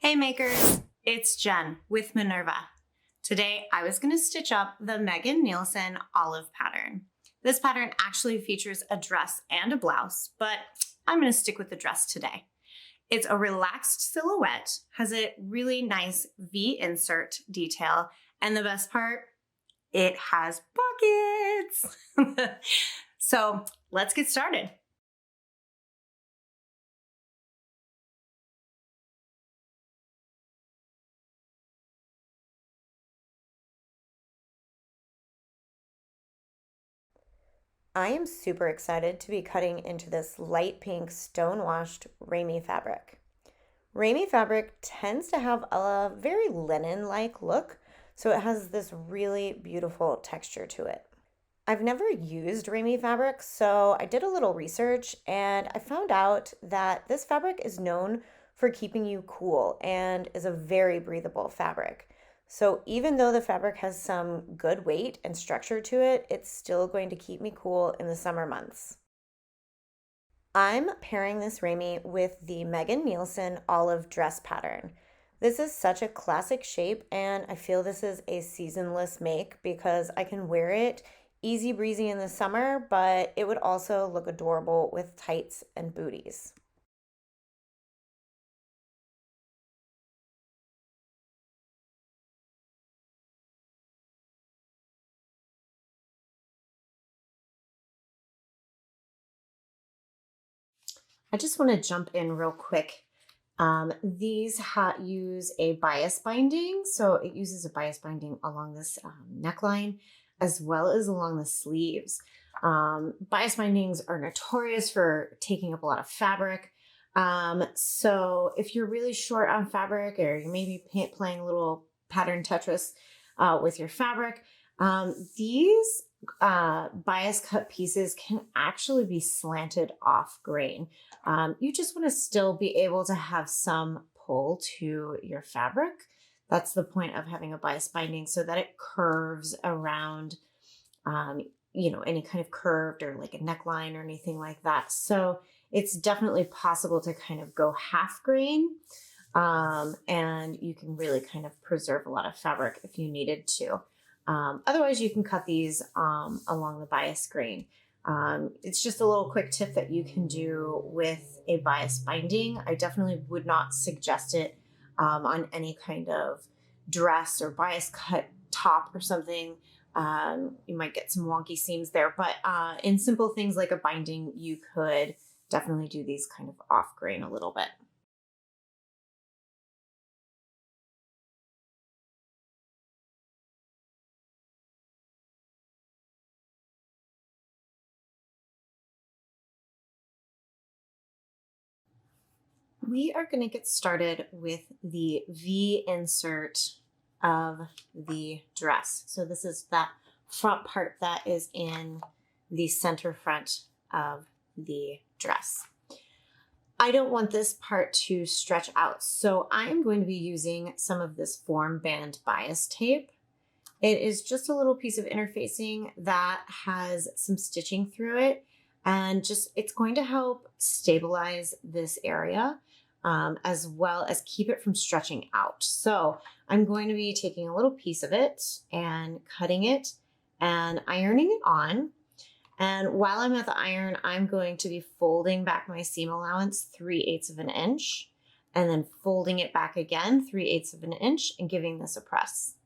Hey makers, it's Jen with Minerva. Today I was going to stitch up the Megan Nielsen Olive pattern. This pattern actually features a dress and a blouse, but I'm going to stick with the dress today. It's a relaxed silhouette, has a really nice V insert detail, and the best part, it has pockets. So let's get started. I am super excited to be cutting into this light pink stonewashed ramie fabric. Ramie fabric tends to have a very linen-like look, so it has this really beautiful texture to it. I've never used ramie fabric, so I did a little research and I found out that this fabric is known for keeping you cool and is a very breathable fabric. So even though the fabric has some good weight and structure to it, it's still going to keep me cool in the summer months. I'm pairing this ramie with the Megan Nielsen Olive Dress pattern. This is such a classic shape, and I feel this is a seasonless make because I can wear it easy breezy in the summer, but it would also look adorable with tights and booties. I just want to jump in real quick. These use a bias binding, so it uses a bias binding along this neckline as well as along the sleeves. Bias bindings are notorious for taking up a lot of fabric. So if you're really short on fabric, or you may be playing a little pattern Tetris with your fabric, these bias cut pieces can actually be slanted off grain. You just want to still be able to have some pull to your fabric. That's the point of having a bias binding, so that it curves around, any kind of curved or like a neckline or anything like that. So it's definitely possible to kind of go half grain, and you can really kind of preserve a lot of fabric if you needed to. Otherwise, you can cut these along the bias grain. It's just a little quick tip that you can do with a bias binding. I definitely would not suggest it on any kind of dress or bias cut top or something. You might get some wonky seams there, but in simple things like a binding, you could definitely do these kind of off grain a little bit. We are going to get started with the V insert of the dress. So this is that front part that is in the center front of the dress. I don't want this part to stretch out, so I am going to be using some of this form band bias tape. It is just a little piece of interfacing that has some stitching through it, and it's going to help stabilize this area, as well as keep it from stretching out. So I'm going to be taking a little piece of it and cutting it and ironing it on. And while I'm at the iron, I'm going to be folding back my seam allowance 3/8 of an inch, and then folding it back again 3/8 of an inch and giving this a press.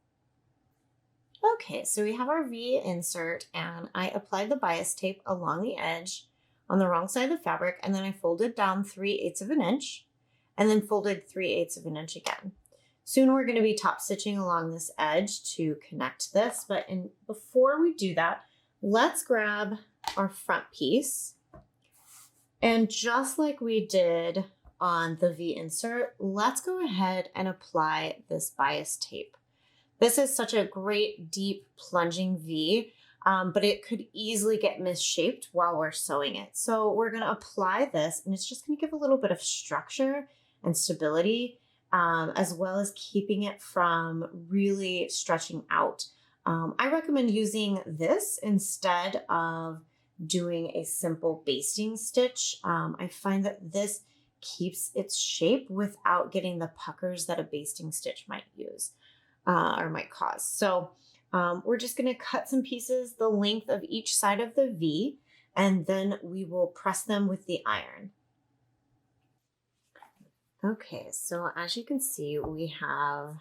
Okay, so we have our V insert, and I applied the bias tape along the edge on the wrong side of the fabric, and then I folded down 3/8 of an inch and then folded 3/8 of an inch again. Soon we're going to be top stitching along this edge to connect this, but before we do that, let's grab our front piece, and just like we did on the V insert, let's go ahead and apply this bias tape. This is such a great deep plunging V, but it could easily get misshaped while we're sewing it. So we're going to apply this, and it's just going to give a little bit of structure and stability, as well as keeping it from really stretching out. I recommend using this instead of doing a simple basting stitch. I find that this keeps its shape without getting the puckers that a basting stitch might use or might cause. So we're just going to cut some pieces the length of each side of the V, and then we will press them with the iron. Okay, so as you can see, we have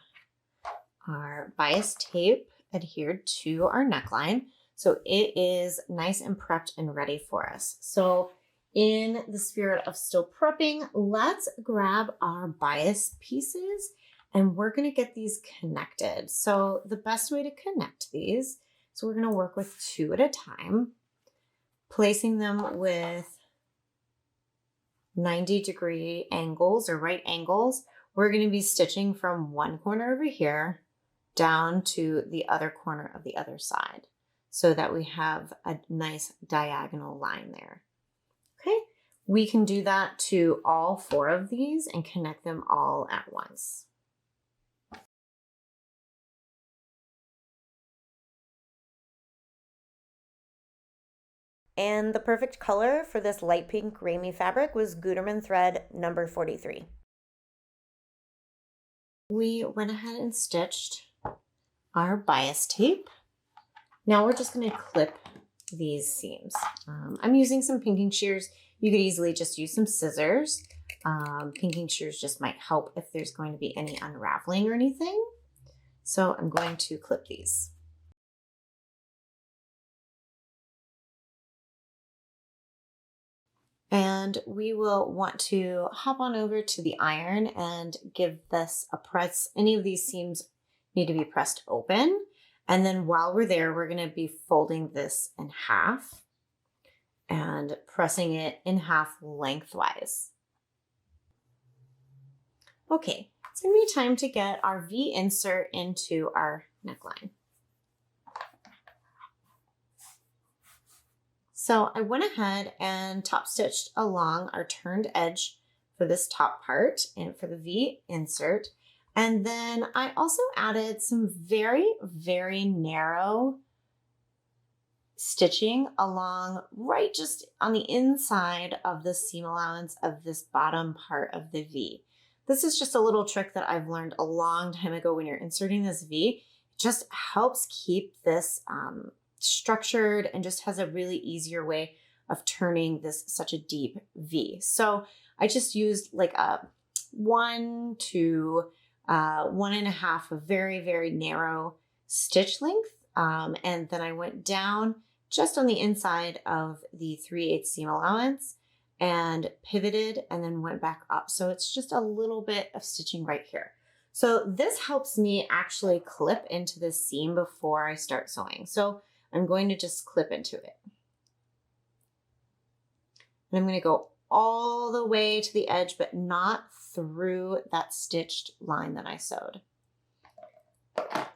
our bias tape adhered to our neckline. So it is nice and prepped and ready for us. So in the spirit of still prepping, let's grab our bias pieces and we're going to get these connected. So the best way to connect these, so we're going to work with 2 at a time, placing them with 90-degree angles or right angles. We're going to be stitching from one corner over here down to the other corner of the other side so that we have a nice diagonal line there. Okay, we can do that to all 4 of these and connect them all at once. And the perfect color for this light pink ramie fabric was Gutermann thread number 43. We went ahead and stitched our bias tape. Now we're just going to clip these seams. I'm using some pinking shears. You could easily just use some scissors. Pinking shears just might help if there's going to be any unraveling or anything. So I'm going to clip these. And we will want to hop on over to the iron and give this a press. Any of these seams need to be pressed open. And then while we're there, we're going to be folding this in half and pressing it in half lengthwise. Okay, it's going to be time to get our V insert into our neckline. So I went ahead and top stitched along our turned edge for this top part and for the V insert. And then I also added some very, very narrow stitching along right just on the inside of the seam allowance of this bottom part of the V. This is just a little trick that I've learned a long time ago when you're inserting this V. It just helps keep this structured and just has a really easier way of turning this such a deep V. So I just used like a 1 to 1.5 of very, very narrow stitch length. And then I went down just on the inside of the 3/8 seam allowance and pivoted and then went back up. So it's just a little bit of stitching right here. So this helps me actually clip into this seam before I start sewing. So I'm going to just clip into it. And I'm going to go all the way to the edge, but not through that stitched line that I sewed.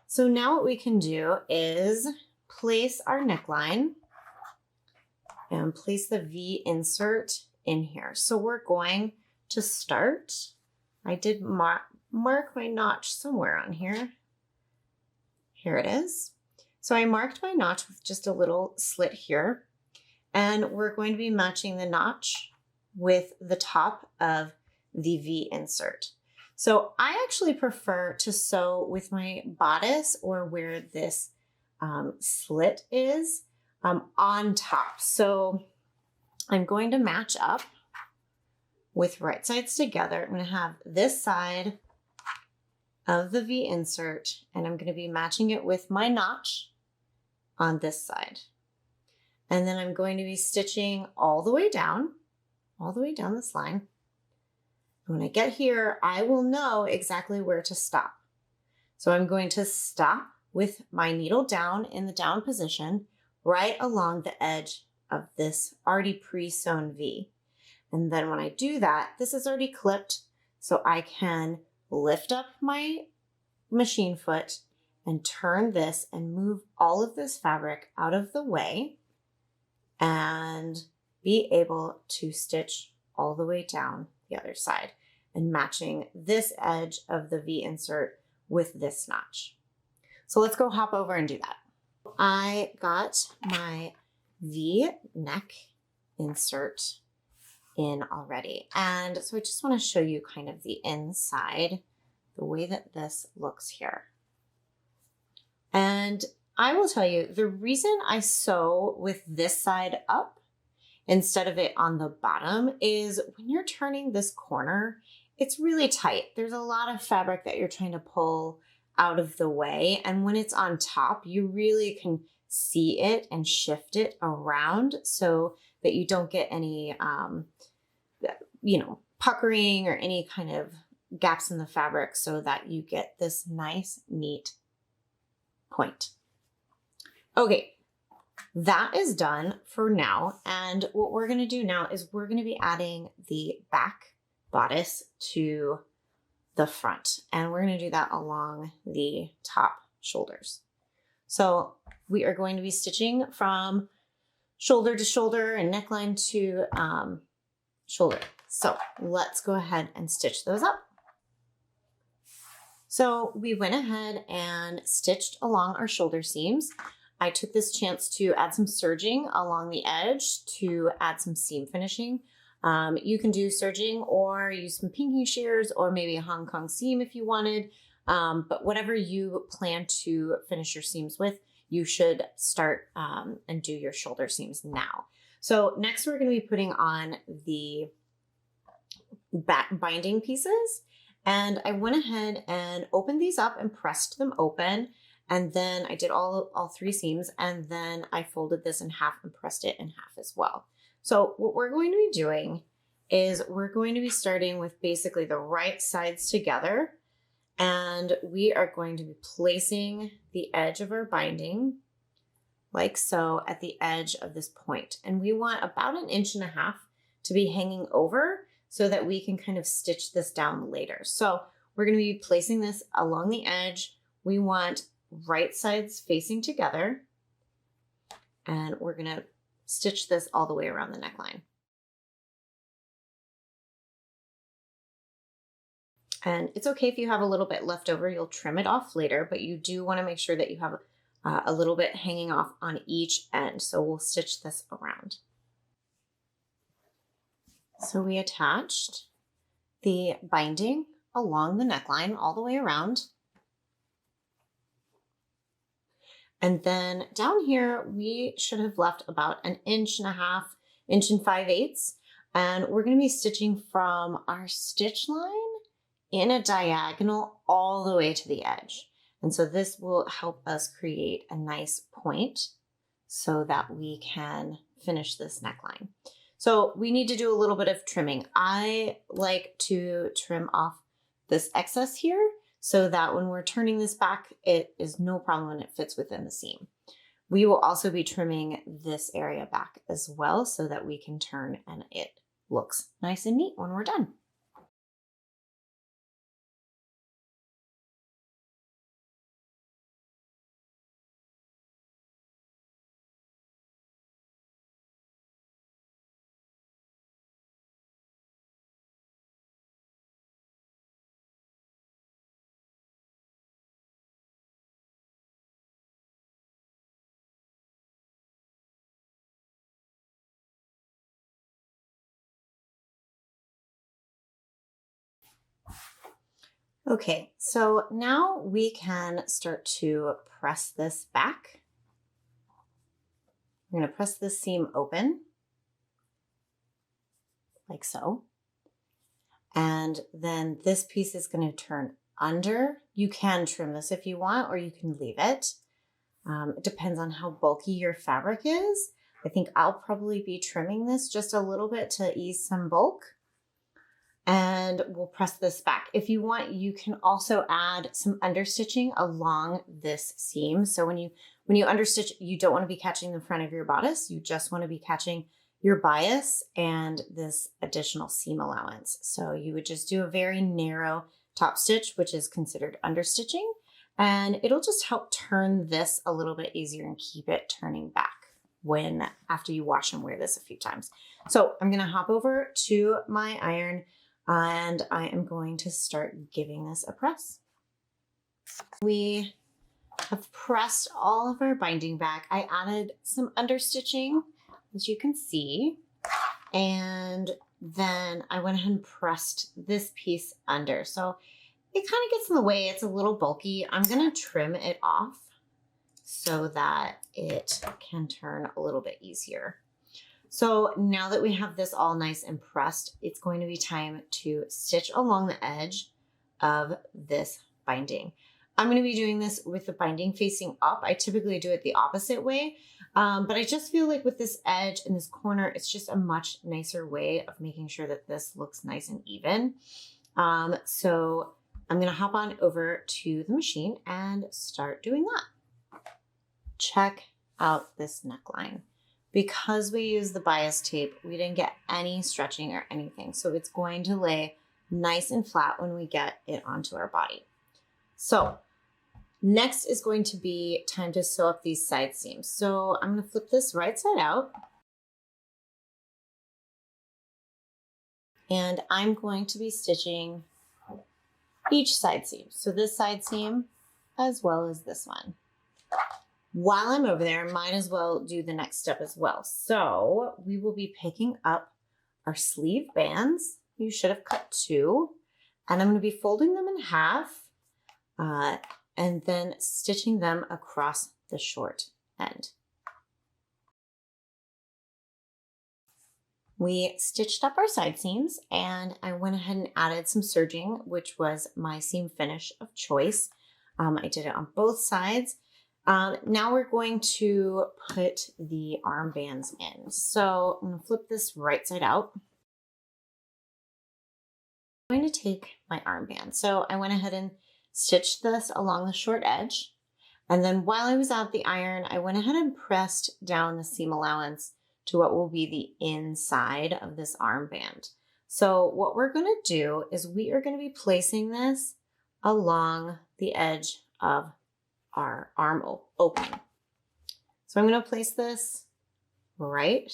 So now what we can do is place our neckline and place the V insert in here. So we're going to start. I did mark my notch somewhere on here. Here it is. So I marked my notch with just a little slit here, and we're going to be matching the notch with the top of the V insert. So I actually prefer to sew with my bodice or where this slit is on top. So I'm going to match up with right sides together. I'm going to have this side of the V insert, and I'm going to be matching it with my notch on this side. And then I'm going to be stitching all the way down this line. When I get here, I will know exactly where to stop. So I'm going to stop with my needle down in the down position right along the edge of this already pre-sewn V. And then when I do that, this is already clipped, so I can lift up my machine foot and turn this and move all of this fabric out of the way and be able to stitch all the way down the other side and matching this edge of the V insert with this notch. So let's go hop over and do that. I got my V neck insert in already. And so I just want to show you kind of the inside, the way that this looks here. And I will tell you, the reason I sew with this side up instead of it on the bottom is when you're turning this corner, it's really tight. There's a lot of fabric that you're trying to pull out of the way. And when it's on top, you really can see it and shift it around so that you don't get any, puckering or any kind of gaps in the fabric, so that you get this nice, neat point. Okay, that is done for now. And what we're going to do now is we're going to be adding the back bodice to the front, and we're going to do that along the top shoulders. So we are going to be stitching from shoulder to shoulder and neckline to shoulder. So let's go ahead and stitch those up. So we went ahead and stitched along our shoulder seams. I took this chance to add some serging along the edge to add some seam finishing. You can do serging or use some pinking shears or maybe a Hong Kong seam if you wanted. But whatever you plan to finish your seams with, you should start and do your shoulder seams now. So next we're going to be putting on the back binding pieces. And I went ahead and opened these up and pressed them open. And then I did all three seams, and then I folded this in half and pressed it in half as well. So what we're going to be doing is we're going to be starting with basically the right sides together, and we are going to be placing the edge of our binding like so at the edge of this point. And we want about 1.5 inches to be hanging over so that we can kind of stitch this down later. So we're going to be placing this along the edge. We want right sides facing together, and we're going to stitch this all the way around the neckline. And it's okay if you have a little bit left over, you'll trim it off later, but you do want to make sure that you have a little bit hanging off on each end. So we'll stitch this around. So we attached the binding along the neckline all the way around. And then down here, we should have left about 1.5 inches, 1 5/8 inches. And we're going to be stitching from our stitch line in a diagonal all the way to the edge. And so this will help us create a nice point so that we can finish this neckline. So we need to do a little bit of trimming. I like to trim off this excess here so that when we're turning this back, it is no problem and it fits within the seam. We will also be trimming this area back as well so that we can turn and it looks nice and neat when we're done. Okay, so now we can start to press this back. We're going to press this seam open, like so. And then this piece is going to turn under. You can trim this if you want, or you can leave it. It depends on how bulky your fabric is. I think I'll probably be trimming this just a little bit to ease some bulk. And we'll press this back. If you want, you can also add some understitching along this seam. So when you understitch, you don't want to be catching the front of your bodice. You just want to be catching your bias and this additional seam allowance. So you would just do a very narrow top stitch, which is considered understitching, and it'll just help turn this a little bit easier and keep it turning back after you wash and wear this a few times. So I'm going to hop over to my iron, and I am going to start giving this a press. We have pressed all of our binding back. I added some understitching, as you can see, and then I went ahead and pressed this piece under. So it kind of gets in the way. It's a little bulky. I'm going to trim it off so that it can turn a little bit easier. So now that we have this all nice and pressed, it's going to be time to stitch along the edge of this binding. I'm going to be doing this with the binding facing up. I typically do it the opposite way, but I just feel like with this edge and this corner, it's just a much nicer way of making sure that this looks nice and even. So I'm going to hop on over to the machine and start doing that. Check out this neckline. Because we use the bias tape, we didn't get any stretching or anything. So it's going to lay nice and flat when we get it onto our body. So next is going to be time to sew up these side seams. So I'm going to flip this right side out. And I'm going to be stitching each side seam. So this side seam as well as this one. While I'm over there, I might as well do the next step as well. So we will be picking up our sleeve bands. You should have cut 2. And I'm going to be folding them in half and then stitching them across the short end. We stitched up our side seams and I went ahead and added some serging, which was my seam finish of choice. I did it on both sides. Now we're going to put the armbands in. So I'm going to flip this right side out. I'm going to take my armband. So I went ahead and stitched this along the short edge. And then while I was at the iron, I went ahead and pressed down the seam allowance to what will be the inside of this armband. So what we're going to do is we are going to be placing this along the edge of our arm opening. So I'm going to place this right.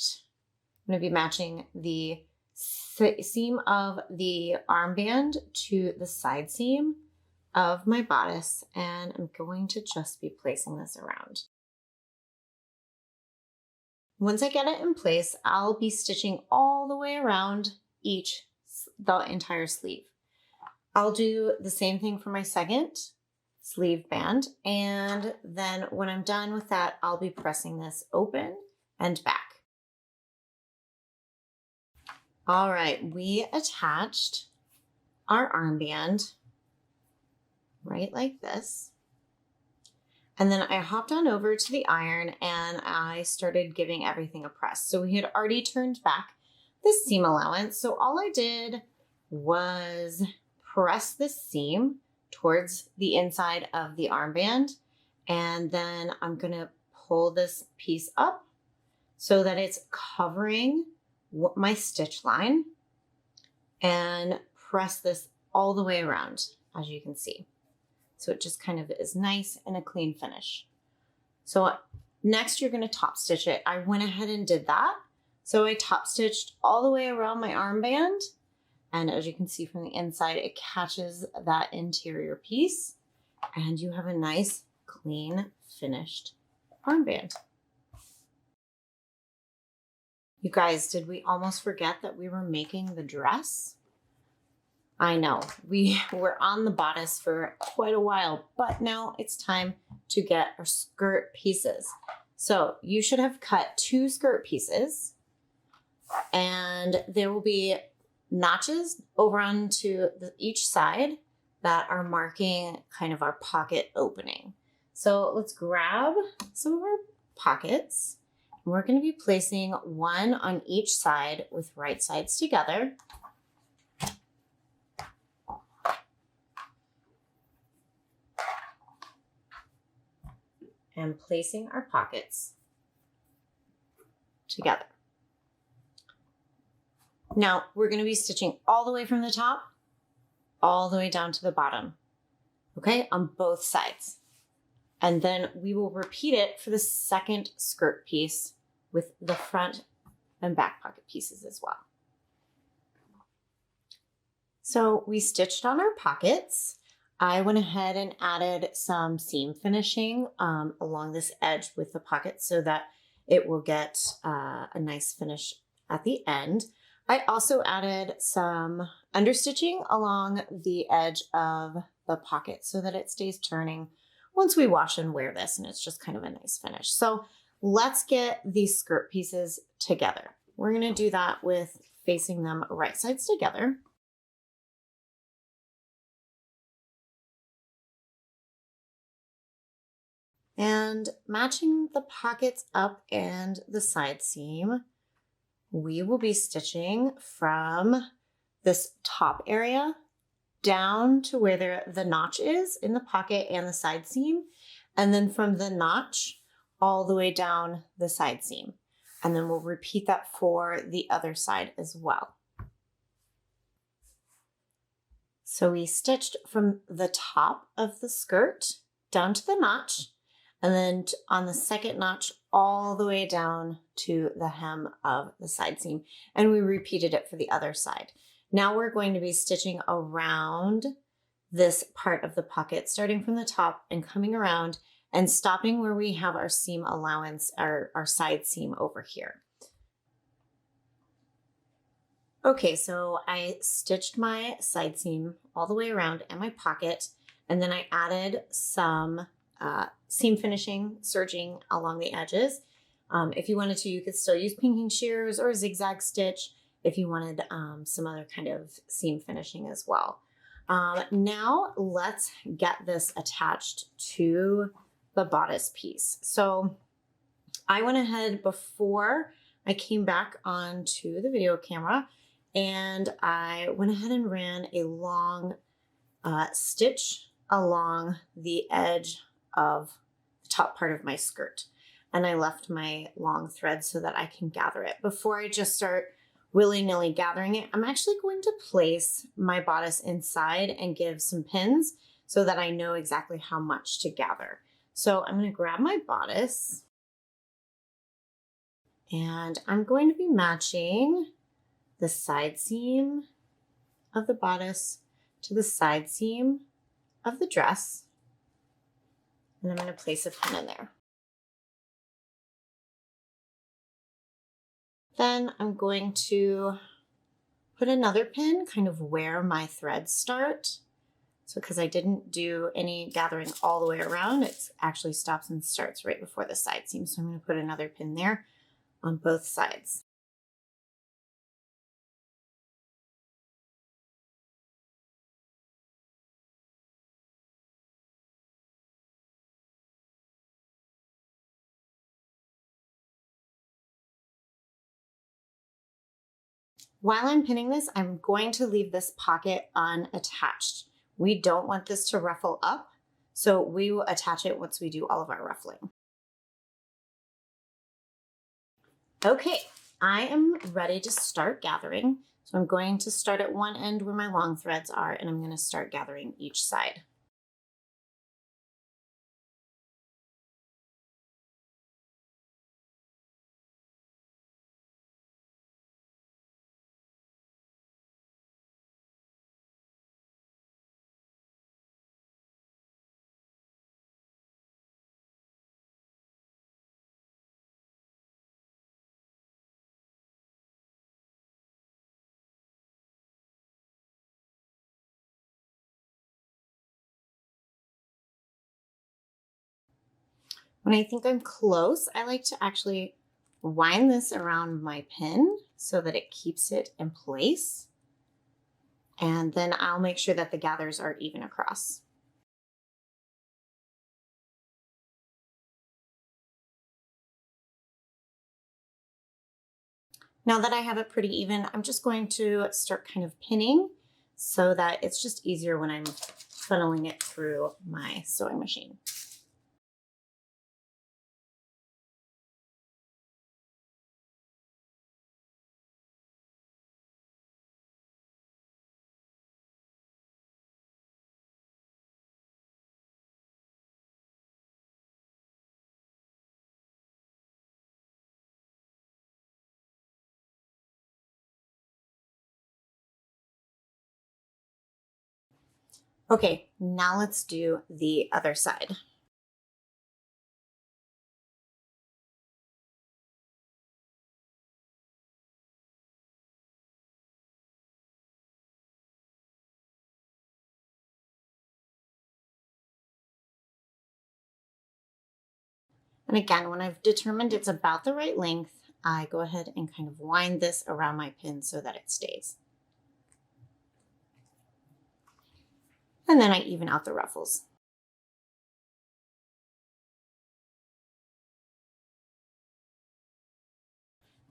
I'm going to be matching the seam of the armband to the side seam of my bodice, and I'm going to just be placing this around. Once I get it in place, I'll be stitching all the way around the entire sleeve. I'll do the same thing for my second sleeve band, and then when I'm done with that, I'll be pressing this open and back. All right, we attached our armband right like this. And then I hopped on over to the iron and I started giving everything a press. So we had already turned back the seam allowance. So all I did was press the seam towards the inside of the armband. And then I'm going to pull this piece up so that it's covering my stitch line and press this all the way around, as you can see. So it just kind of is nice and a clean finish. So next you're going to top stitch it. I went ahead and did that. So I top stitched all the way around my armband. And as you can see from the inside, it catches that interior piece and you have a nice, clean, finished armband. You guys, did we almost forget that we were making the dress? I know, we were on the bodice for quite a while, but now it's time to get our skirt pieces. So you should have cut 2 skirt pieces and there will be notches over onto each side that are marking kind of our pocket opening. So let's grab some of our pockets. We're going to be placing one on each side with right sides together. And placing our pockets together. Now we're going to be stitching all the way from the top, all the way down to the bottom, okay, on both sides. And then we will repeat it for the second skirt piece with the front and back pocket pieces as well. So we stitched on our pockets. I went ahead and added some seam finishing along this edge with the pocket so that it will get a nice finish at the end. I also added some understitching along the edge of the pocket so that it stays turning once we wash and wear this, and it's just kind of a nice finish. So let's get these skirt pieces together. We're going to do that with facing them right sides together. And matching the pockets up and the side seam, we will be stitching from this top area down to where the notch is in the pocket and the side seam, and then from the notch all the way down the side seam. And then we'll repeat that for the other side as well. So we stitched from the top of the skirt down to the notch, and then on the second notch all the way down to the hem of the side seam. And we repeated it for the other side. Now we're going to be stitching around this part of the pocket, starting from the top and coming around and stopping where we have our seam allowance, our side seam over here. Okay, so I stitched my side seam all the way around and my pocket, and then I added some seam finishing, serging along the edges. If you wanted to, you could still use pinking shears or zigzag stitch if you wanted some other kind of seam finishing as well. Now let's get this attached to the bodice piece. So I went ahead before I came back onto the video camera, and I went ahead and ran a long stitch along the edge of the top part of my skirt. And I left my long thread so that I can gather it. Before I just start willy-nilly gathering it, I'm actually going to place my bodice inside and give some pins so that I know exactly how much to gather. So I'm going to grab my bodice, and I'm going to be matching the side seam of the bodice to the side seam of the dress. And I'm going to place a pin in there. Then I'm going to put another pin kind of where my threads start. So because I didn't do any gathering all the way around, it actually stops and starts right before the side seam. So I'm going to put another pin there on both sides. While I'm pinning this, I'm going to leave this pocket unattached. We don't want this to ruffle up, so we will attach it once we do all of our ruffling. Okay, I am ready to start gathering. So I'm going to start at one end where my long threads are, and I'm going to start gathering each side. When I think I'm close, I like to actually wind this around my pin so that it keeps it in place. And then I'll make sure that the gathers are even across. Now that I have it pretty even, I'm just going to start kind of pinning so that it's just easier when I'm funneling it through my sewing machine. Okay, now let's do the other side. And again, when I've determined it's about the right length, I go ahead and kind of wind this around my pin so that it stays. And then I even out the ruffles.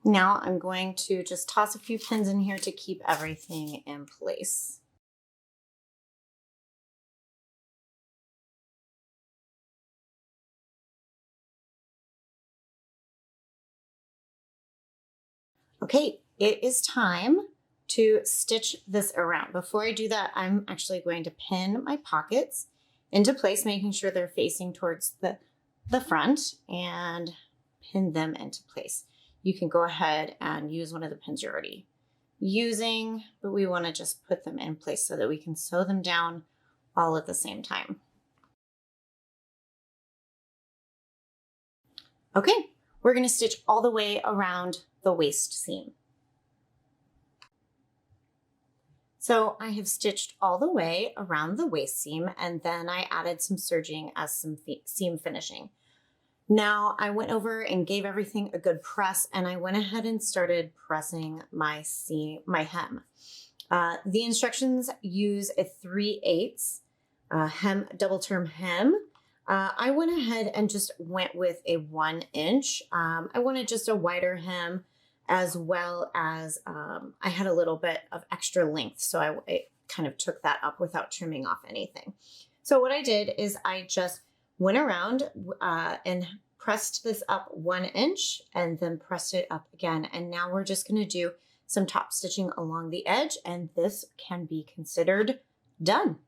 Now I'm going to just toss a few pins in here to keep everything in place. Okay, it is time to stitch this around. Before I do that, I'm actually going to pin my pockets into place, making sure they're facing towards the front, and pin them into place. You can go ahead and use one of the pins you're already using, but we want to just put them in place so that we can sew them down all at the same time. Okay, we're going to stitch all the way around the waist seam. So I have stitched all the way around the waist seam, and then I added some serging as some seam finishing. Now I went over and gave everything a good press, and I went ahead and started pressing my hem. The instructions use a 3/8 hem, double term hem. I went ahead and just went with a 1 inch. I wanted just a wider hem, as well as I had a little bit of extra length, so I kind of took that up without trimming off anything. So what I did is I just went around and pressed this up 1 inch and then pressed it up again. And now we're just going to do some top stitching along the edge, and this can be considered done.